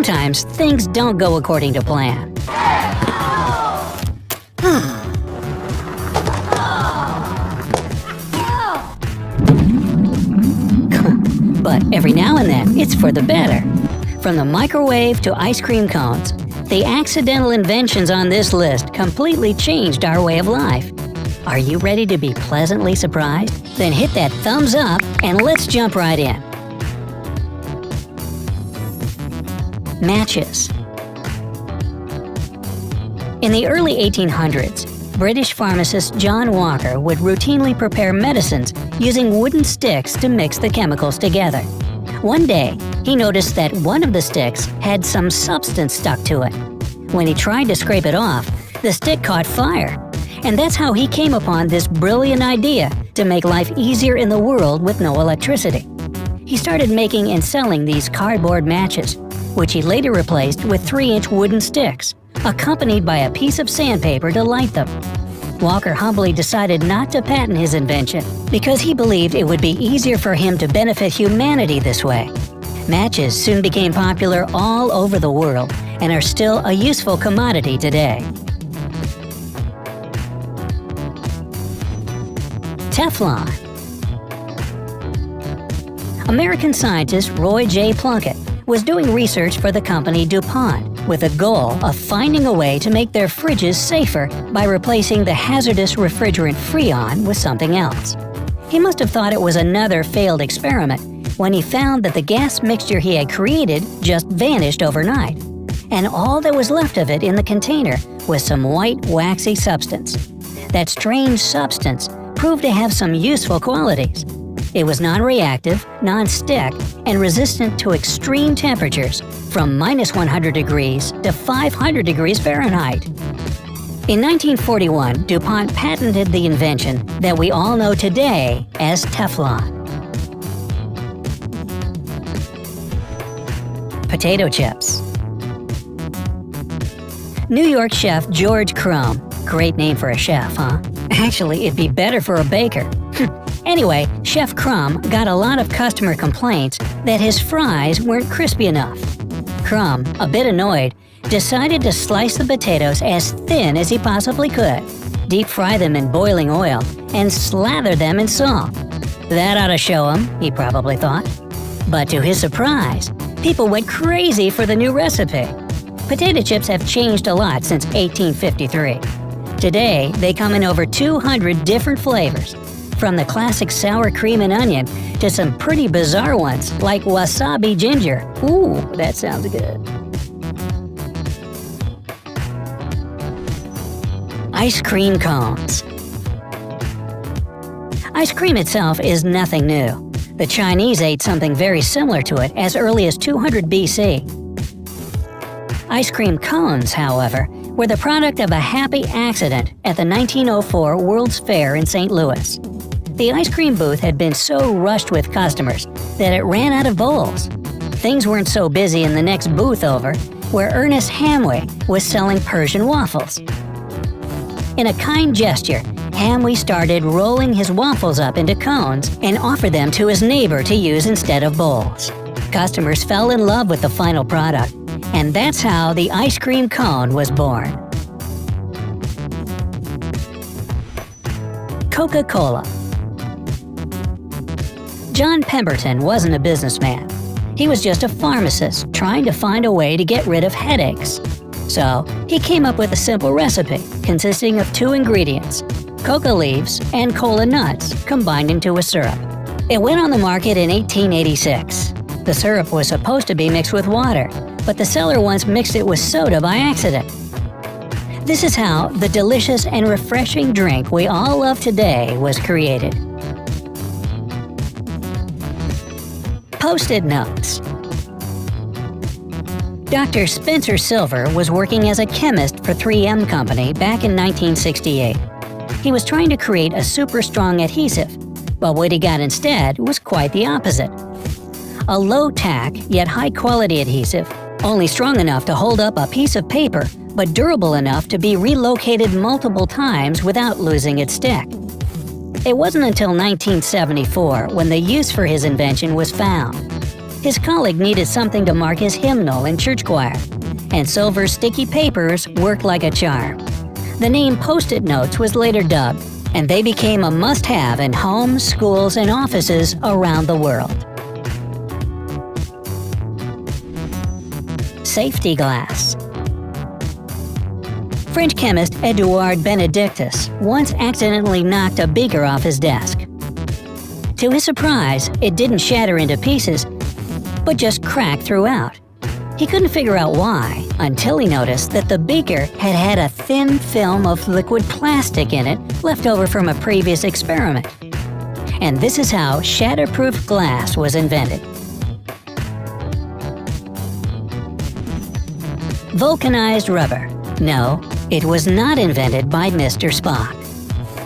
sometimes things don't go according to plan. But every now and then, it's for the better. From the microwave to ice cream cones, the accidental inventions on this list completely changed our way of life. Are you ready to be pleasantly surprised? Then hit that thumbs up and let's jump right in. Matches. In the early 1800s, British pharmacist John Walker would routinely prepare medicines using wooden sticks to mix the chemicals together. One day, he noticed that one of the sticks had some substance stuck to it. When he tried to scrape it off, the stick caught fire. And that's how he came upon this brilliant idea to make life easier in the world with no electricity. He started making and selling these cardboard matches, which he later replaced with 3-inch wooden sticks, accompanied by a piece of sandpaper to light them. Walker humbly decided not to patent his invention because he believed it would be easier for him to benefit humanity this way. Matches soon became popular all over the world and are still a useful commodity today. Teflon. American scientist Roy J. Plunkett was doing research for the company DuPont with a goal of finding a way to make their fridges safer by replacing the hazardous refrigerant Freon with something else. He must have thought it was another failed experiment when he found that the gas mixture he had created just vanished overnight, and all that was left of it in the container was some white, waxy substance. That strange substance proved to have some useful qualities. It was non-reactive, non-stick, and resistant to extreme temperatures from -100 degrees to 500 degrees Fahrenheit. In 1941, DuPont patented the invention that we all know today as Teflon. Potato chips. New York chef George Crumb. Great name for a chef, huh? Actually, it'd be better for a baker. Anyway, Chef Crumb got a lot of customer complaints that his fries weren't crispy enough. Crumb, a bit annoyed, decided to slice the potatoes as thin as he possibly could, deep fry them in boiling oil, and slather them in salt. That ought to show him, he probably thought. But to his surprise, people went crazy for the new recipe. Potato chips have changed a lot since 1853. Today, they come in over 200 different flavors, from the classic sour cream and onion to some pretty bizarre ones like wasabi ginger. Ooh, that sounds good. Ice cream cones. Ice cream itself is nothing new. The Chinese ate something very similar to it as early as 200 BC. Ice cream cones, however, were the product of a happy accident at the 1904 World's Fair in St. Louis. The ice cream booth had been so rushed with customers that it ran out of bowls. Things weren't so busy in the next booth over, where Ernest Hamway was selling Persian waffles. In a kind gesture, Hamway started rolling his waffles up into cones and offered them to his neighbor to use instead of bowls. Customers fell in love with the final product, and that's how the ice cream cone was born. Coca-Cola. John Pemberton wasn't a businessman. He was just a pharmacist trying to find a way to get rid of headaches. So, he came up with a simple recipe consisting of 2 ingredients, coca leaves and cola nuts combined into a syrup. It went on the market in 1886. The syrup was supposed to be mixed with water, but the seller once mixed it with soda by accident. This is how the delicious and refreshing drink we all love today was created. Post-it notes. Dr. Spencer Silver was working as a chemist for 3M Company back in 1968. He was trying to create a super strong adhesive, but what he got instead was quite the opposite. A low-tack yet high-quality adhesive, only strong enough to hold up a piece of paper, but durable enough to be relocated multiple times without losing its stick. It wasn't until 1974 when the use for his invention was found. His colleague needed something to mark his hymnal in church choir, and silver sticky papers worked like a charm. The name Post-it notes was later dubbed, and they became a must-have in homes, schools, and offices around the world. Safety glass. French chemist Edouard Benedictus once accidentally knocked a beaker off his desk. To his surprise, it didn't shatter into pieces, but just cracked throughout. He couldn't figure out why until he noticed that the beaker had had a thin film of liquid plastic in it left over from a previous experiment. And this is how shatterproof glass was invented. Vulcanized rubber. No, it was not invented by Mr. Spock.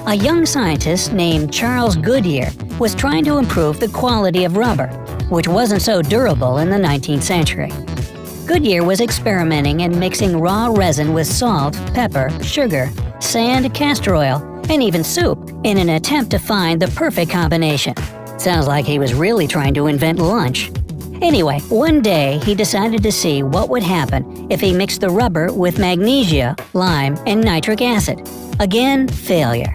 A young scientist named Charles Goodyear was trying to improve the quality of rubber, which wasn't so durable in the 19th century. Goodyear was experimenting and mixing raw resin with salt, pepper, sugar, sand, castor oil, and even soup in an attempt to find the perfect combination. Sounds like he was really trying to invent lunch. Anyway, one day he decided to see what would happen if he mixed the rubber with magnesia, lime, and nitric acid. Again, failure.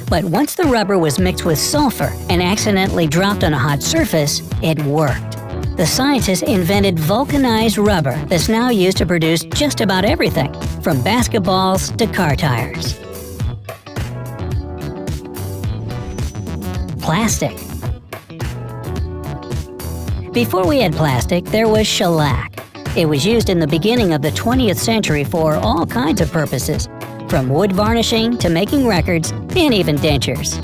But once the rubber was mixed with sulfur and accidentally dropped on a hot surface, it worked. The scientists invented vulcanized rubber that's now used to produce just about everything, from basketballs to car tires. Plastic. Before we had plastic, there was shellac. It was used in the beginning of the 20th century for all kinds of purposes, from wood varnishing to making records and even dentures.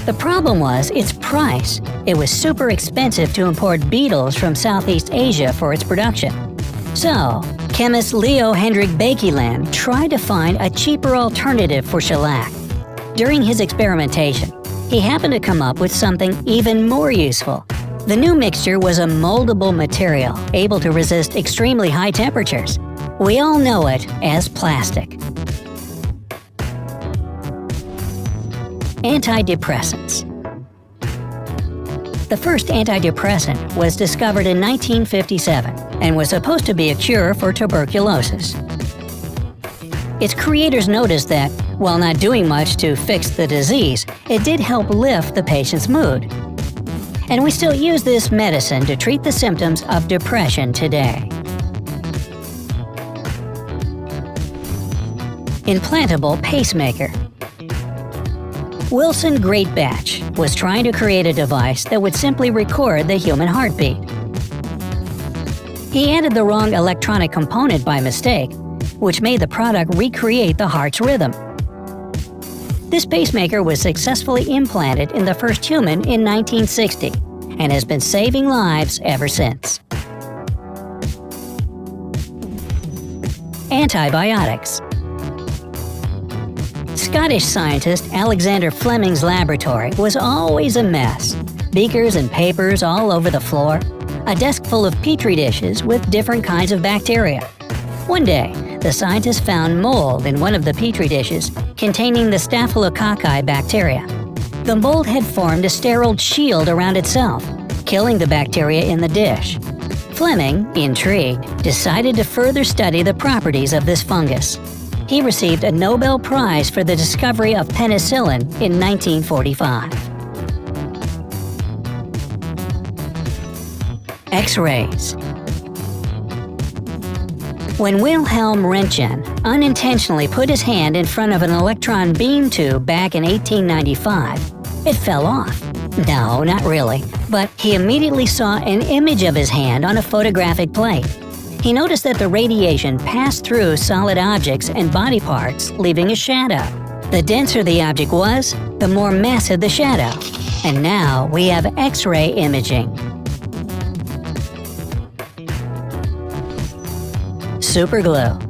The problem was its price. It was super expensive to import beetles from Southeast Asia for its production. So, chemist Leo Hendrik Baekeland tried to find a cheaper alternative for shellac. During his experimentation, he happened to come up with something even more useful. The new mixture was a moldable material able to resist extremely high temperatures. We all know it as plastic. Antidepressants. The first antidepressant was discovered in 1957 and was supposed to be a cure for tuberculosis. Its creators noticed that, while not doing much to fix the disease, it did help lift the patient's mood. And we still use this medicine to treat the symptoms of depression today. Implantable pacemaker. Wilson Greatbatch was trying to create a device that would simply record the human heartbeat. He added the wrong electronic component by mistake, which made the product recreate the heart's rhythm. This pacemaker was successfully implanted in the first human in 1960 and has been saving lives ever since. Antibiotics. Scottish scientist Alexander Fleming's laboratory was always a mess. Beakers and papers all over the floor, a desk full of petri dishes with different kinds of bacteria. One day, the scientists found mold in one of the petri dishes containing the Staphylococci bacteria. The mold had formed a sterile shield around itself, killing the bacteria in the dish. Fleming, intrigued, decided to further study the properties of this fungus. He received a Nobel Prize for the discovery of penicillin in 1945. X-rays. When Wilhelm Röntgen unintentionally put his hand in front of an electron beam tube back in 1895, it fell off. No, not really, but he immediately saw an image of his hand on a photographic plate. He noticed that the radiation passed through solid objects and body parts, leaving a shadow. The denser the object was, the more massive the shadow. And now we have X-ray imaging. Superglue.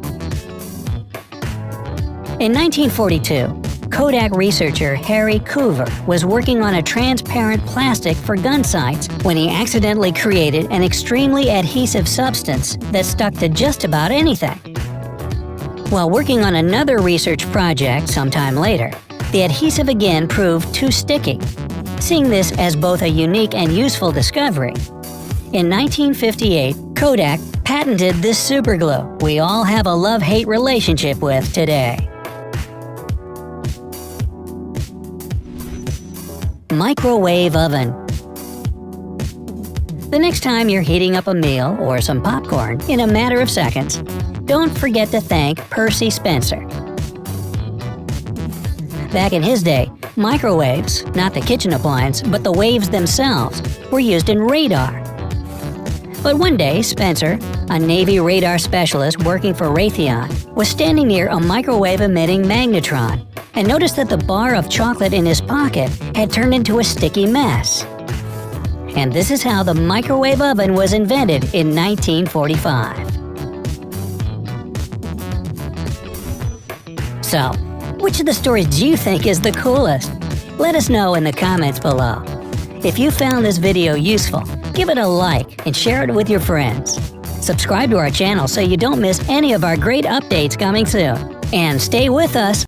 In 1942, Kodak researcher Harry Coover was working on a transparent plastic for gun sights when he accidentally created an extremely adhesive substance that stuck to just about anything. While working on another research project sometime later, the adhesive again proved too sticky. Seeing this as both a unique and useful discovery, In 1958, Kodak patented this superglue we all have a love-hate relationship with today. Microwave oven. The next time you're heating up a meal or some popcorn in a matter of seconds, don't forget to thank Percy Spencer. Back in his day, microwaves, not the kitchen appliance, but the waves themselves, were used in radar. But one day, Spencer, a Navy radar specialist working for Raytheon, was standing near a microwave-emitting magnetron and noticed that the bar of chocolate in his pocket had turned into a sticky mess. And this is how the microwave oven was invented in 1945. So, which of the stories do you think is the coolest? Let us know in the comments below. If you found this video useful, give it a like and share it with your friends. Subscribe to our channel so you don't miss any of our great updates coming soon. And stay with us